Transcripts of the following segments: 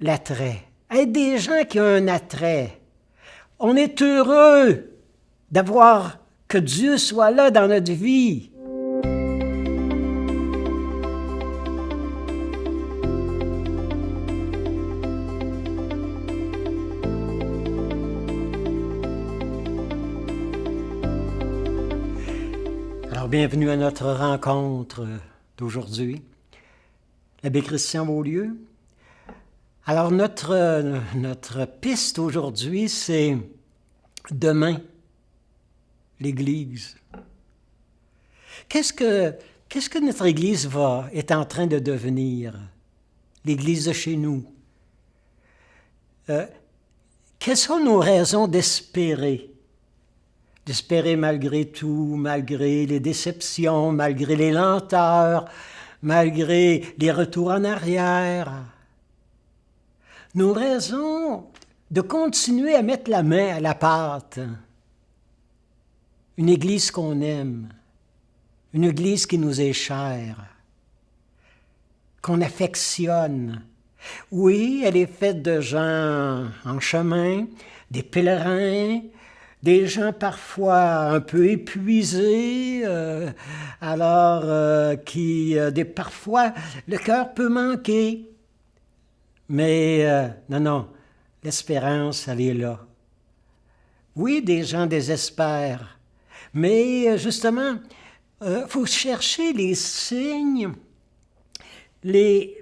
l'attrait. Être des gens qui ont un attrait. On est heureux d'avoir que Dieu soit là dans notre vie. Alors, bienvenue à notre rencontre d'aujourd'hui. L'abbé Christian Beaulieu. Alors, notre piste aujourd'hui, c'est demain, l'Église. Qu'est-ce que notre Église est en train de devenir? L'Église de chez nous. Quelles sont nos raisons d'espérer? D'espérer malgré tout, malgré les déceptions, malgré les lenteurs, malgré les retours en arrière. Nos raisons de continuer à mettre la main à la pâte. Une Église qu'on aime, une Église qui nous est chère, qu'on affectionne. Oui, elle est faite de gens en chemin, des pèlerins, des gens parfois un peu épuisés, parfois le cœur peut manquer. Mais non, l'espérance, elle est là. Oui, des gens désespèrent, mais justement, faut chercher les signes, vous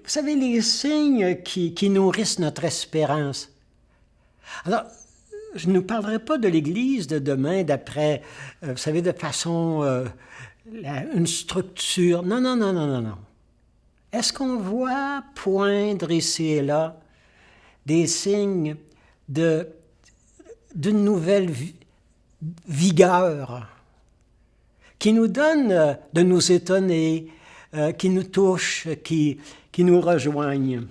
savez, les signes qui nourrissent notre espérance. Alors, je ne parlerai pas de l'Église de demain d'après, vous savez, de façon, une structure. Non. Est-ce qu'on voit poindre ici et là des signes d'une nouvelle vigueur qui nous donne de nous étonner, qui nous touche, qui nous rejoignent?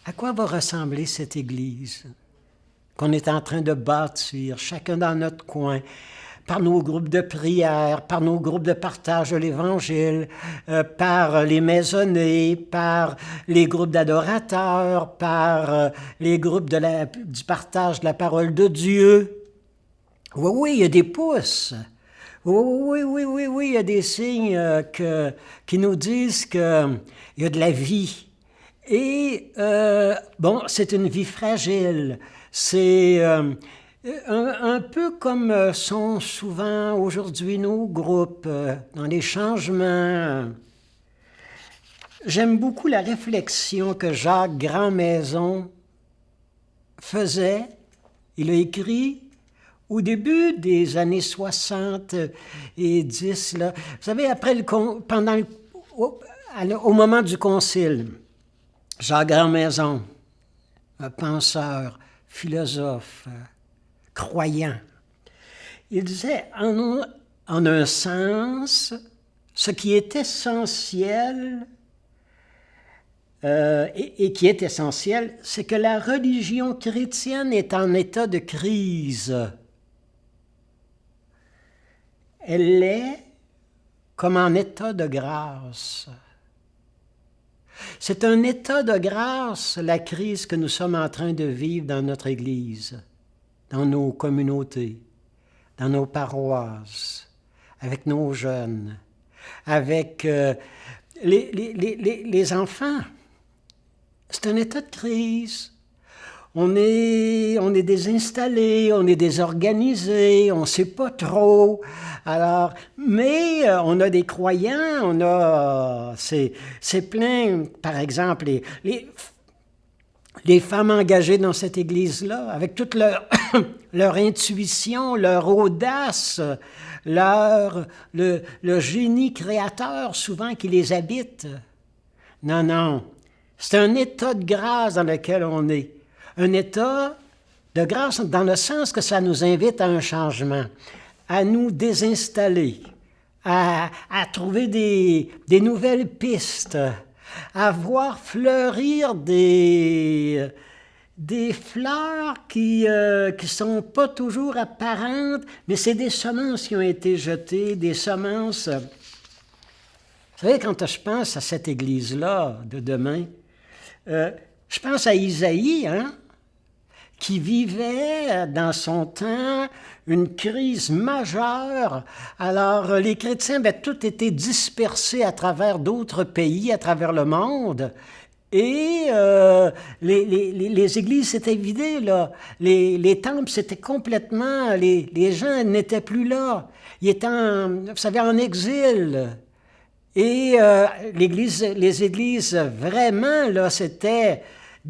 À quoi va ressembler cette Église qu'on est en train de bâtir, chacun dans notre coin, par nos groupes de prière, par nos groupes de partage de l'Évangile, par les maisonnées, par les groupes d'adorateurs, par les groupes du partage de la parole de Dieu? Oui, il y a des pouces. Oui, il y a des signes qui nous disent qu'il y a de la vie. Et, c'est une vie fragile. C'est un peu comme sont souvent aujourd'hui nos groupes, dans les changements. J'aime beaucoup la réflexion que Jacques Grandmaison faisait. Il a écrit au début des années 60 et 10, là. Vous savez, au moment du concile, Jacques Grandmaison, un penseur, philosophe, croyant, il disait, en un sens, ce qui est essentiel, et qui est essentiel, c'est que la religion chrétienne est en état de crise. Elle est comme en état de grâce. C'est un état de grâce, la crise que nous sommes en train de vivre dans notre Église, dans nos communautés, dans nos paroisses, avec nos jeunes, avec les enfants. C'est un état de crise. On est désinstallé, on est désorganisé, on ne sait pas trop. Alors, mais on a des croyants, c'est plein, par exemple, les femmes engagées dans cette Église-là, avec toute leur intuition, leur audace, le génie créateur souvent qui les habite. Non, c'est un état de grâce dans lequel on est. Un état de grâce dans le sens que ça nous invite à un changement, à nous désinstaller, à trouver des nouvelles pistes, à voir fleurir des fleurs qui sont pas toujours apparentes, mais c'est des semences qui ont été jetées, des semences. Vous savez, quand je pense à cette Église-là de demain, Je pense à Isaïe, hein, qui vivait dans son temps une crise majeure. Alors, les chrétiens avaient tous été dispersés à travers d'autres pays, à travers le monde. Et les églises s'étaient vidées, là. Les temples, c'était complètement... Les gens n'étaient plus là. Ils étaient, vous savez, en exil. Et les églises, vraiment, là, c'était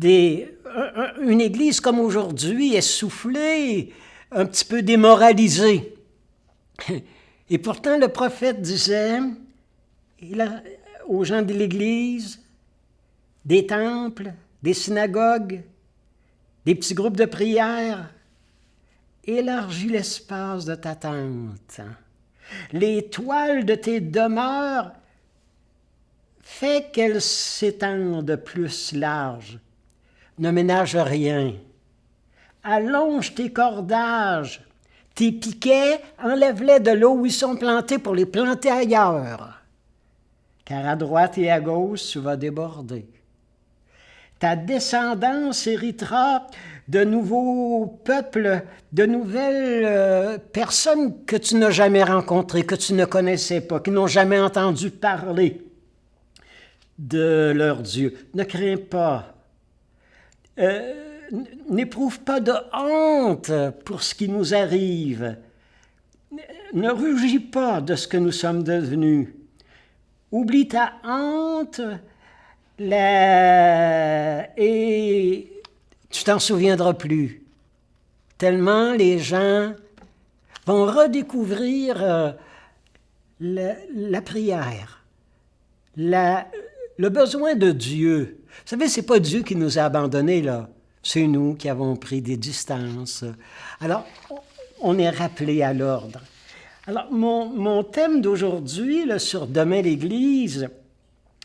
une église comme aujourd'hui, essoufflée, un petit peu démoralisée. Et pourtant, le prophète disait aux gens de l'église, des temples, des synagogues, des petits groupes de prière, élargis l'espace de ta tente. Les toiles de tes demeures, fais qu'elles s'étendent plus larges. Ne ménage rien. Allonge tes cordages. Tes piquets, enlève-les de l'eau où ils sont plantés pour les planter ailleurs. Car à droite et à gauche, tu vas déborder. Ta descendance héritera de nouveaux peuples, de nouvelles personnes que tu n'as jamais rencontrées, que tu ne connaissais pas, qui n'ont jamais entendu parler de leur Dieu. Ne crains pas. N'éprouve pas de honte pour ce qui nous arrive. Ne rugis pas de ce que nous sommes devenus. Oublie ta honte et tu t'en souviendras plus. Tellement les gens vont redécouvrir la prière, le besoin de Dieu. Vous savez, c'est pas Dieu qui nous a abandonnés, là. C'est nous qui avons pris des distances. Alors, on est rappelé à l'ordre. Alors, mon thème d'aujourd'hui, là, sur Demain l'Église,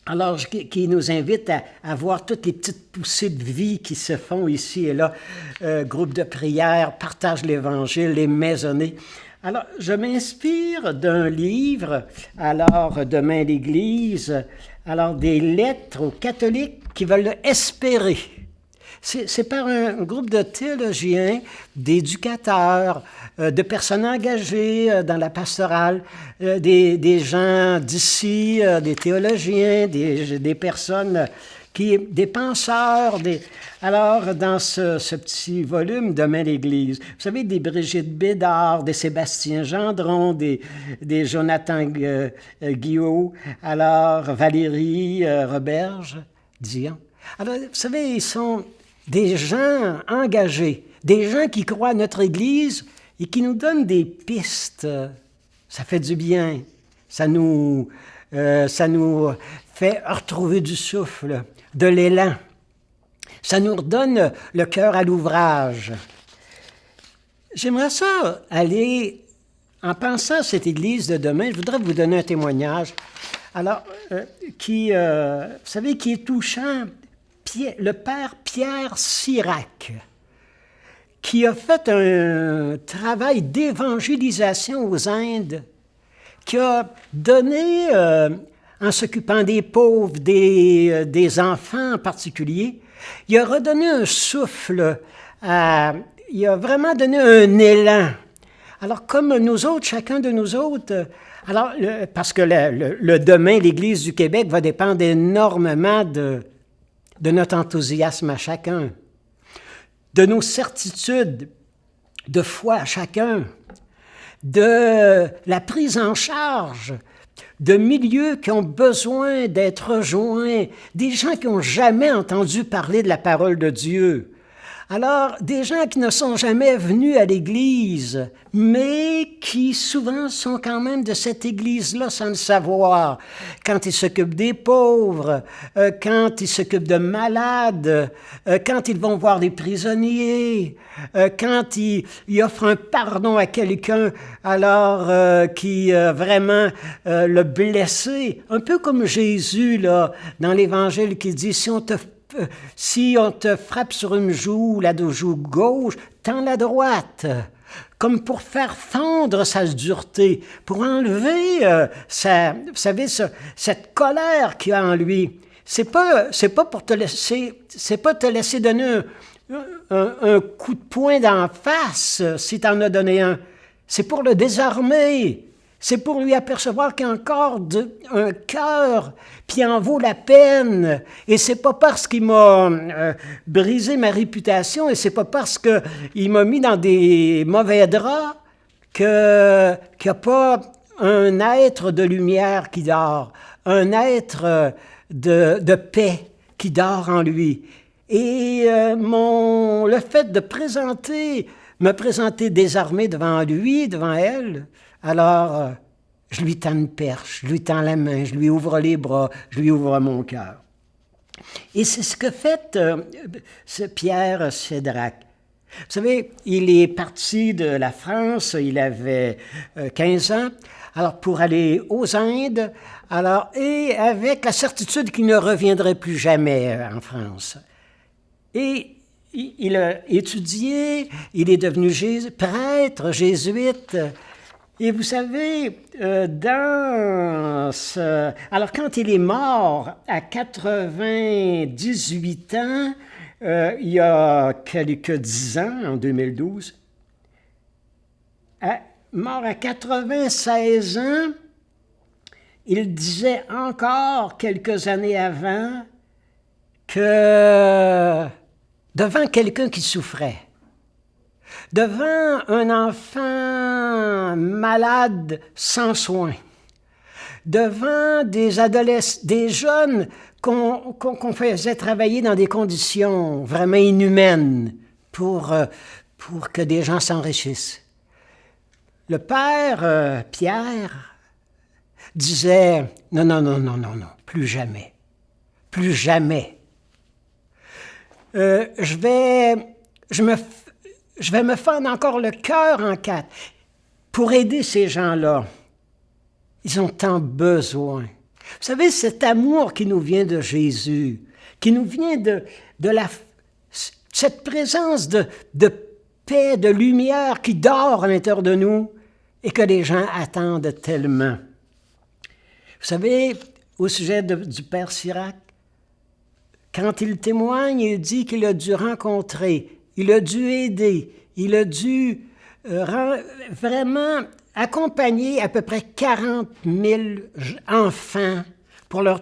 alors qui nous invite à voir toutes les petites poussées de vie qui se font ici et là, groupe de prière, partage l'Évangile, les maisonnées. Alors, je m'inspire d'un livre, alors, Demain l'Église, alors des lettres aux catholiques qui veulent espérer. C'est par un groupe de théologiens, d'éducateurs, de personnes engagées dans la pastorale, des gens d'ici, des théologiens, des personnes des penseurs. Alors, dans ce petit volume Demain l'Église, vous savez, des Brigitte Bédard, des Sébastien Gendron, des Jonathan Guillot, alors Valérie Roberge, Dion. Alors, vous savez, ils sont des gens engagés, des gens qui croient à notre Église et qui nous donnent des pistes. Ça fait du bien. Ça nous fait retrouver du souffle, de l'élan. Ça nous redonne le cœur à l'ouvrage. J'aimerais ça aller, en pensant à cette Église de demain, je voudrais vous donner un témoignage. Alors, vous savez, qui est touchant, le père Pierre Sirac, qui a fait un travail d'évangélisation aux Indes, qui a donné, en s'occupant des pauvres, des enfants en particulier, il a redonné un souffle, il a vraiment donné un élan. Alors, comme nous autres, chacun de nous autres, alors, parce que le demain, l'Église du Québec va dépendre énormément de notre enthousiasme à chacun, de nos certitudes de foi à chacun, de la prise en charge de milieux qui ont besoin d'être rejoints, des gens qui n'ont jamais entendu parler de la parole de Dieu. Alors, des gens qui ne sont jamais venus à l'Église, mais qui souvent sont quand même de cette Église-là sans le savoir. Quand ils s'occupent des pauvres, quand ils s'occupent de malades, quand ils vont voir des prisonniers, quand ils offrent un pardon à quelqu'un alors qui vraiment l'a blessé. Un peu comme Jésus, là, dans l'Évangile, qui dit, si on te frappe sur une joue, la joue gauche, tends la droite, comme pour faire fondre sa dureté, pour enlever, vous savez, cette colère qu'il y a en lui. c'est pas pour te laisser, c'est pas te laisser donner un coup de poing d'en face, si tu en as donné un. C'est pour le désarmer. C'est pour lui apercevoir qu'il y a encore un cœur, puis il en vaut la peine. Et c'est pas parce qu'il m'a brisé ma réputation, et c'est pas parce qu'il m'a mis dans des mauvais draps qu'il n'y a pas un être de lumière qui dort, un être de paix qui dort en lui. Et le fait de me présenter désarmé devant lui, devant elle, alors je lui tends une perche, je lui tends la main, je lui ouvre les bras, je lui ouvre mon cœur. Et c'est ce que fait ce Pierre Cédrac. Vous savez, il est parti de la France, il avait 15 ans, alors pour aller aux Indes, et avec la certitude qu'il ne reviendrait plus jamais en France. Et il a étudié, il est devenu prêtre, jésuite. Et vous savez, alors quand il est mort à 98 ans, il y a quelques 10 ans, en 2012, mort à 96 ans, il disait encore quelques années avant que devant quelqu'un qui souffrait, devant un enfant malade sans soins, devant des adolescents, des jeunes qu'on faisait travailler dans des conditions vraiment inhumaines pour que des gens s'enrichissent. Le père Pierre disait « Non, plus jamais, plus jamais. Je vais me fendre encore le cœur en quatre pour aider ces gens-là. Ils ont tant besoin. » Vous savez, cet amour qui nous vient de Jésus, qui nous vient de cette présence de paix, de lumière qui dort à l'intérieur de nous et que les gens attendent tellement. Vous savez, au sujet du Père Cédrac, quand il témoigne, il dit qu'il a dû rencontrer, il a dû aider, il a dû vraiment accompagner à peu près 40 000 enfants pour leur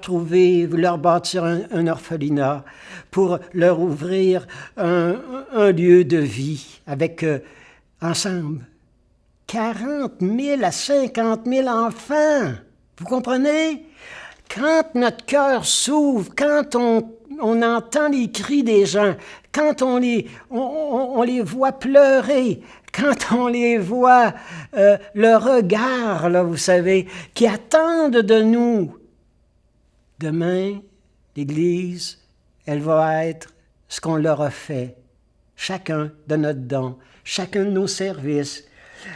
bâtir un orphelinat, pour leur ouvrir un lieu de vie ensemble. 40 000 à 50 000 enfants, vous comprenez? Quand notre cœur s'ouvre, quand on entend les cris des gens, quand on les voit pleurer, quand on les voit, le regard, là, vous savez, qui attendent de nous. Demain, l'Église, elle va être ce qu'on leur a fait, chacun de notre don, chacun de nos services.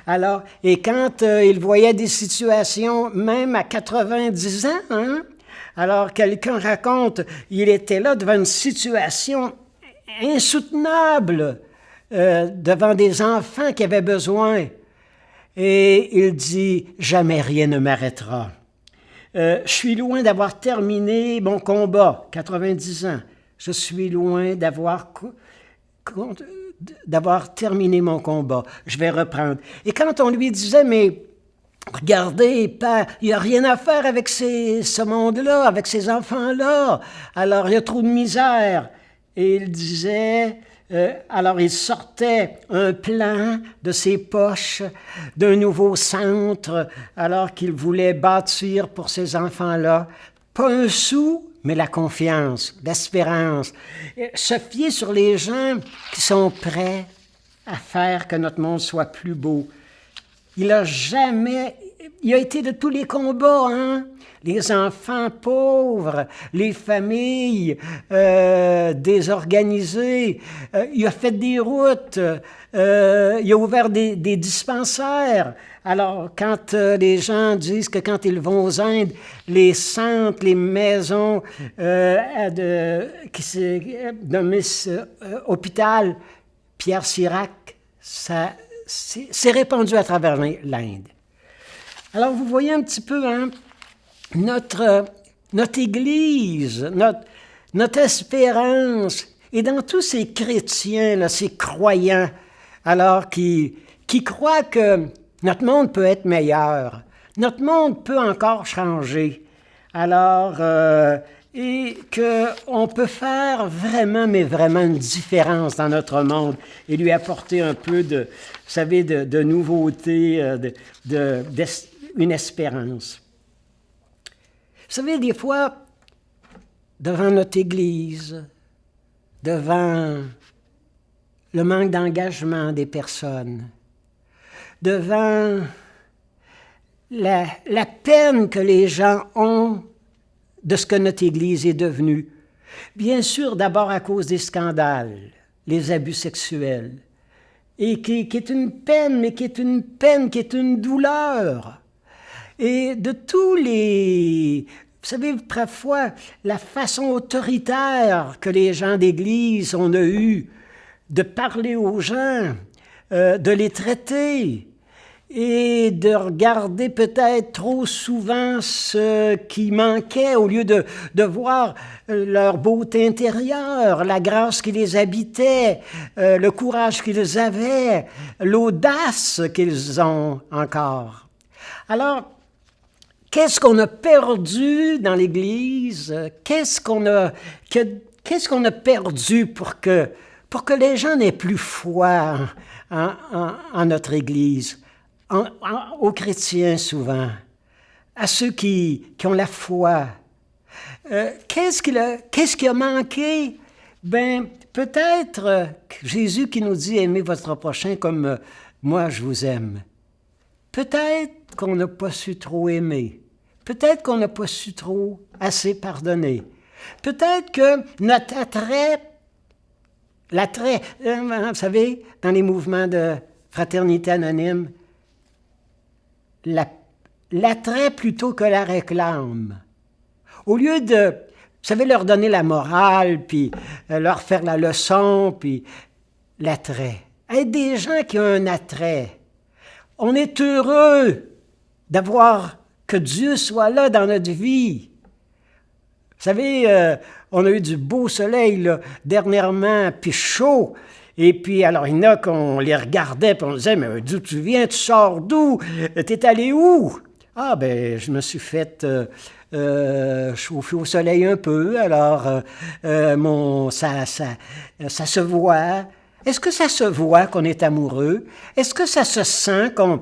Alors, et quand il voyait des situations, même à 90 ans, alors quelqu'un raconte, il était là devant une situation insoutenable, devant des enfants qui avaient besoin. Et il dit, « Jamais rien ne m'arrêtera. Je suis loin d'avoir terminé mon combat, 90 ans. Je suis loin d'avoir terminé mon combat. Je vais reprendre. » Et quand on lui disait, « Mais regardez, Père, il n'y a rien à faire avec ce monde-là, avec ces enfants-là. Alors, il y a trop de misère. » Et il disait, alors il sortait un plan de ses poches d'un nouveau centre, alors qu'il voulait bâtir pour ces enfants-là. Pas un sou, mais la confiance, l'espérance. Se fier sur les gens qui sont prêts à faire que notre monde soit plus beau. Il a été de tous les combats, Les enfants pauvres, les familles désorganisées. Il a fait des routes, il a ouvert des dispensaires. Alors, quand les gens disent que quand ils vont aux Indes, les centres, les maisons hôpital Pierre Cédrac, ça c'est répandu à travers l'Inde. Alors, vous voyez un petit peu, notre notre Église, notre espérance, et dans tous ces chrétiens, là, ces croyants, alors qui croient que notre monde peut être meilleur, notre monde peut encore changer, alors, et qu'on peut faire vraiment, mais vraiment une différence dans notre monde et lui apporter un peu de, vous savez, de nouveauté, une espérance. Vous savez, des fois, devant notre Église, devant le manque d'engagement des personnes, devant la peine que les gens ont de ce que notre Église est devenue. Bien sûr, d'abord à cause des scandales, les abus sexuels, et qui est une peine, mais qui est une peine, qui est une douleur. Et de tous les... Vous savez, parfois, la façon autoritaire que les gens d'Église ont eu de parler aux gens, de les traiter, et de regarder peut-être trop souvent ce qui manquait au lieu de voir leur beauté intérieure, la grâce qui les habitait, le courage qu'ils avaient, l'audace qu'ils ont encore. Alors, qu'est-ce qu'on a perdu dans l'Église? Qu'est-ce qu'on a perdu pour que les gens n'aient plus foi en notre Église? Aux chrétiens souvent, à ceux qui ont la foi. Qu'est-ce qui a manqué? Ben, peut-être Jésus qui nous dit « Aimez votre prochain comme moi je vous aime ». Peut-être qu'on n'a pas su trop aimer. Peut-être qu'on n'a pas su trop assez pardonner. Peut-être que notre l'attrait, vous savez, dans les mouvements de fraternité anonyme, l'attrait plutôt que la réclame. Au lieu de, vous savez, leur donner la morale, puis leur faire la leçon, puis l'attrait. Être des gens qui ont un attrait. On est heureux d'avoir que Dieu soit là dans notre vie. Vous savez, on a eu du beau soleil là, dernièrement, puis chaud. Et puis, alors, il y en a qu'on les regardait, puis on disait, mais d'où tu viens, tu sors d'où? T'es allé où? Ah, ben, je me suis fait chauffer au soleil un peu, alors ça se voit. Est-ce que ça se voit qu'on est amoureux? Est-ce que ça se sent qu'on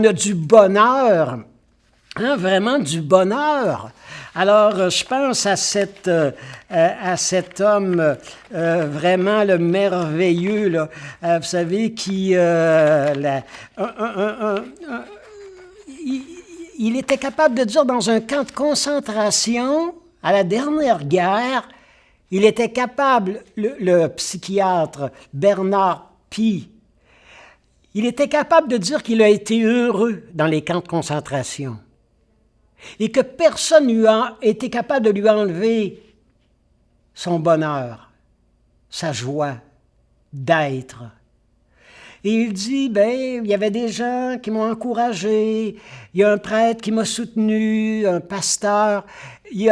a du bonheur? Hein, vraiment du bonheur. Alors, je pense à cet homme vraiment le merveilleux, là, vous savez, qui il était capable de dire dans un camp de concentration, à la dernière guerre, il était capable, le psychiatre Bernard Pie, il était capable de dire qu'il a été heureux dans les camps de concentration. Et que personne n'a été capable de lui enlever son bonheur, sa joie d'être. Et il dit, ben, il y avait des gens qui m'ont encouragé, il y a un prêtre qui m'a soutenu, un pasteur, et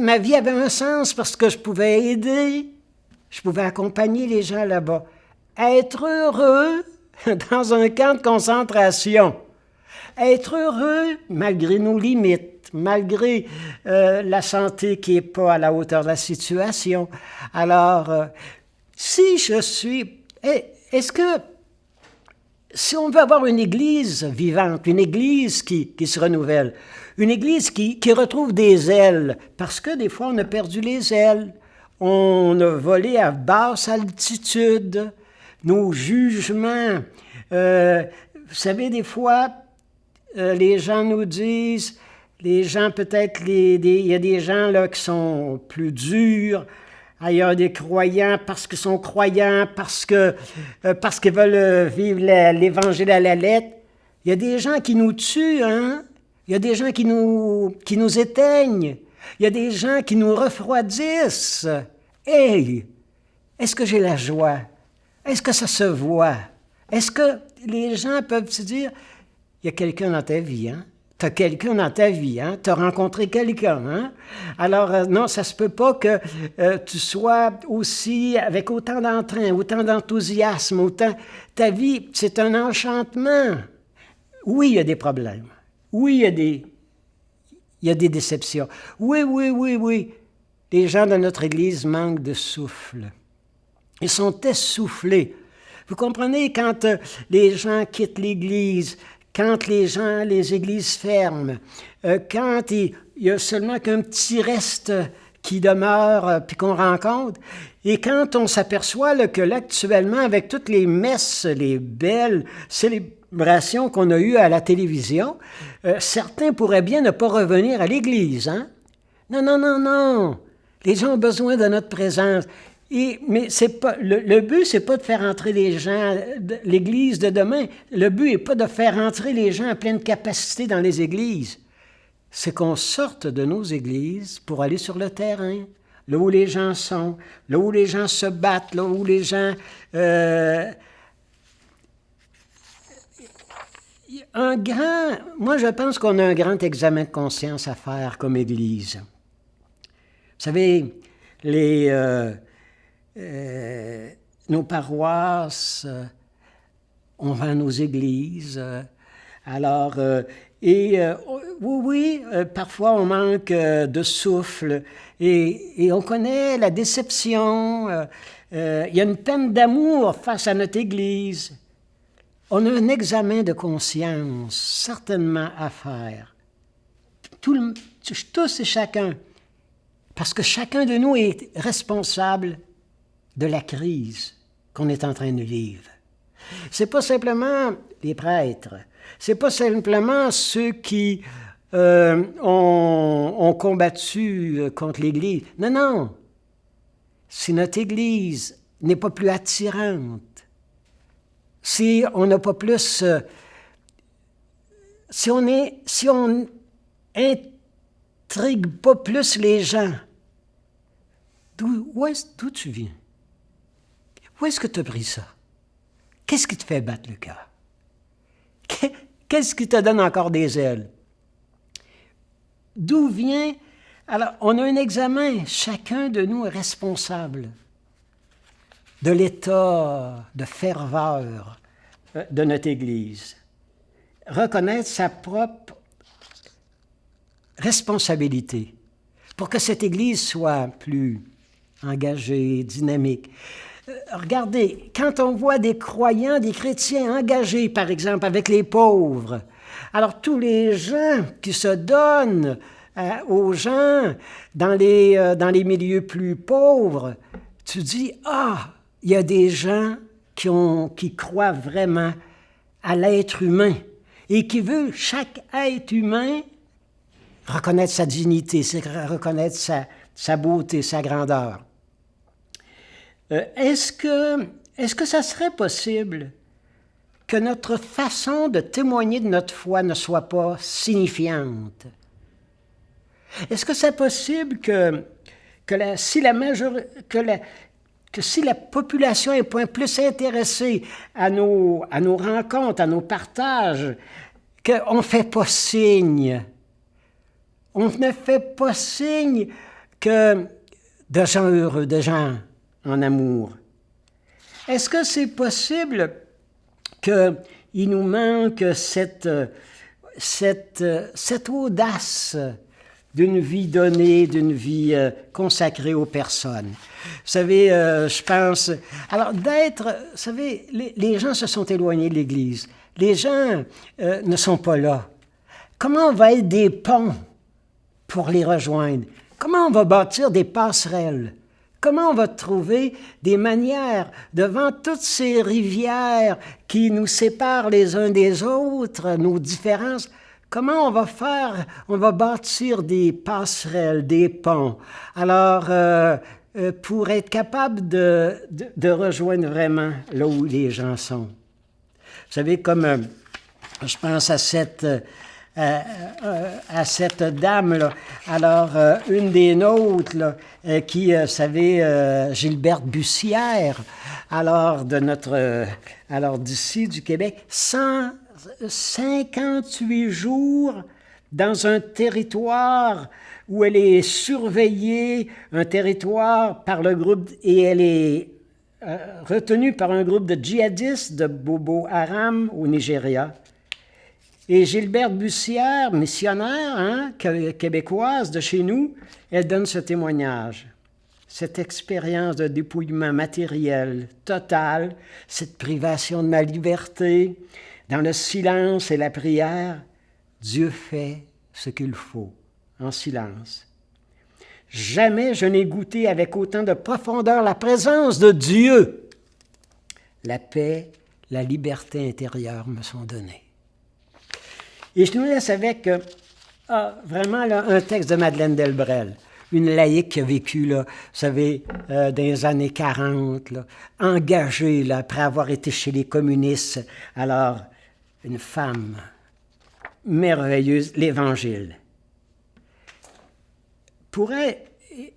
ma vie avait un sens parce que je pouvais aider, je pouvais accompagner les gens là-bas. Être heureux dans un camp de concentration. Être heureux malgré nos limites, malgré la santé qui n'est pas à la hauteur de la situation. Alors, si on veut avoir une Église vivante, une Église qui se renouvelle, une Église qui retrouve des ailes, parce que des fois on a perdu les ailes, on a volé à basse altitude, nos jugements, vous savez, des fois, les gens nous disent, les gens peut-être, il y a des gens là qui sont plus durs, il y a des croyants parce qu'ils sont croyants, parce qu'ils veulent vivre l'Évangile à la lettre. Il y a des gens qui nous tuent, hein? Il y a des gens qui nous éteignent. Il y a des gens qui nous refroidissent. Hey! Est-ce que j'ai la joie? Est-ce que ça se voit? Est-ce que les gens peuvent se dire, il y a quelqu'un dans ta vie, hein? Tu as quelqu'un dans ta vie, hein? Tu as rencontré quelqu'un. Hein? Alors, non, ça se peut pas que tu sois aussi avec autant d'entrain, autant d'enthousiasme, autant... Ta vie, c'est un enchantement. Oui, il y a des problèmes. Oui, il y a des déceptions. Oui. Les gens de notre Église manquent de souffle. Ils sont essoufflés. Vous comprenez, quand les gens quittent l'Église, quand les églises ferment, quand il y a seulement qu'un petit reste qui demeure puis qu'on rencontre, et quand on s'aperçoit là, que là, actuellement, avec toutes les messes, les belles célébrations qu'on a eues à la télévision, certains pourraient bien ne pas revenir à l'Église. Hein? Non. Les gens ont besoin de notre présence. Mais c'est pas, le but, c'est pas de faire entrer les gens, l'Église de demain. Le but n'est pas de faire entrer les gens à pleine capacité dans les églises. C'est qu'on sorte de nos églises pour aller sur le terrain, là où les gens sont, là où les gens se battent, là où les gens... Moi, je pense qu'on a un grand examen de conscience à faire comme Église. Vous savez, nos paroisses, on va à nos églises. Parfois on manque de souffle et on connaît la déception. Il y a une peine d'amour face à notre Église. On a un examen de conscience certainement à faire. Tous et chacun. Parce que chacun de nous est responsable de la crise qu'on est en train de vivre. C'est pas simplement les prêtres, c'est pas simplement ceux qui ont combattu contre l'Église. Non. Si notre Église n'est pas plus attirante, si on n'a pas plus... si on intrigue pas plus les gens, d'où tu viens? Où est-ce que tu as pris ça? Qu'est-ce qui te fait battre le cœur? Qu'est-ce qui te donne encore des ailes? D'où vient... Alors, on a un examen. Chacun de nous est responsable de l'état de ferveur de notre Église. Reconnaître sa propre responsabilité pour que cette Église soit plus engagée, dynamique. Regardez, quand on voit des croyants, des chrétiens engagés, par exemple, avec les pauvres, alors tous les gens qui se donnent aux gens dans les milieux plus pauvres, tu dis, il y a des gens qui croient vraiment à l'être humain et qui veulent chaque être humain reconnaître sa dignité, reconnaître sa beauté, sa grandeur. Est-ce que ça serait possible que notre façon de témoigner de notre foi ne soit pas signifiante? Est-ce que c'est possible que si la population est plus intéressée à nos rencontres, à nos partages, qu'on ne fait pas signe? On ne fait pas signe que de gens heureux, de gens en amour. Est-ce que c'est possible qu'il nous manque cette audace d'une vie donnée, d'une vie consacrée aux personnes? Vous savez, je pense... Alors, vous savez, les gens se sont éloignés de l'Église. Les gens ne sont pas là. Comment on va être des ponts pour les rejoindre? Comment on va bâtir des passerelles? Comment on va trouver des manières, devant toutes ces rivières qui nous séparent les uns des autres, nos différences, comment on va faire? On va bâtir des passerelles, des ponts. Alors, pour être capable de rejoindre vraiment là où les gens sont. Vous savez, comme je pense à cette dame, là. Alors, une des nôtres, là, qui, vous savez, Gilberte Bussière, alors d'ici, du Québec, 158 jours dans un territoire où elle est surveillée, un territoire par le groupe, et elle est retenue par un groupe de djihadistes de Boko Haram au Nigeria. Et Gilberte Bussière, missionnaire québécoise de chez nous, elle donne ce témoignage. Cette expérience de dépouillement matériel total, cette privation de ma liberté, dans le silence et la prière, Dieu fait ce qu'il faut, en silence. Jamais je n'ai goûté avec autant de profondeur la présence de Dieu. La paix, la liberté intérieure me sont données. Et je nous laisse avec vraiment là, un texte de Madeleine Delbrel, une laïque qui a vécu, là, vous savez, dans les années 40, là, engagée là, après avoir été chez les communistes. Alors, une femme merveilleuse, l'Évangile.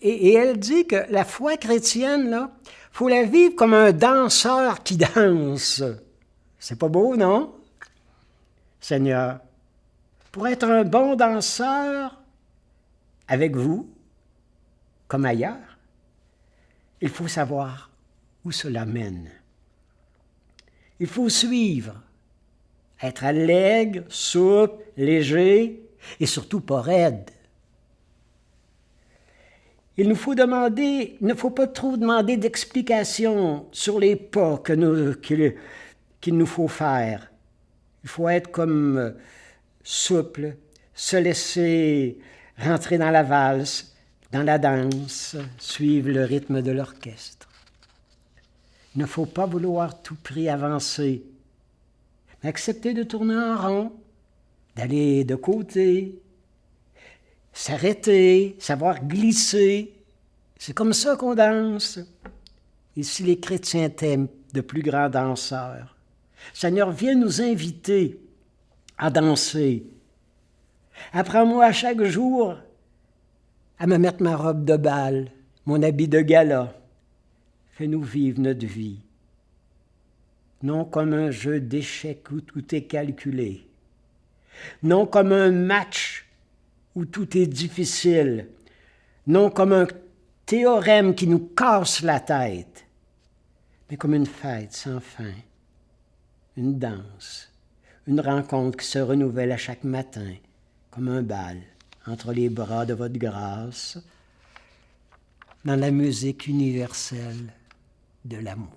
Et elle dit que la foi chrétienne, il faut la vivre comme un danseur qui danse. C'est pas beau, non? Seigneur, pour être un bon danseur avec vous, comme ailleurs, il faut savoir où cela mène. Il faut suivre, être allègre, souple, léger et surtout pas raide. Il ne faut pas trop demander d'explications sur les pas qu'il nous faut faire. Il faut être comme souple, se laisser rentrer dans la valse, dans la danse, suivre le rythme de l'orchestre. Il ne faut pas vouloir tout prix avancer, mais accepter de tourner en rond, d'aller de côté, s'arrêter, savoir glisser. C'est comme ça qu'on danse. Et si les chrétiens t'aiment, de plus grands danseurs, Seigneur, viens nous inviter à danser. Apprends-moi à chaque jour à me mettre ma robe de bal, mon habit de gala. Fais-nous vivre notre vie, non comme un jeu d'échecs où tout est calculé, non comme un match où tout est difficile, non comme un théorème qui nous casse la tête, mais comme une fête sans fin, une danse, une rencontre qui se renouvelle à chaque matin, comme un bal entre les bras de votre grâce, dans la musique universelle de l'amour.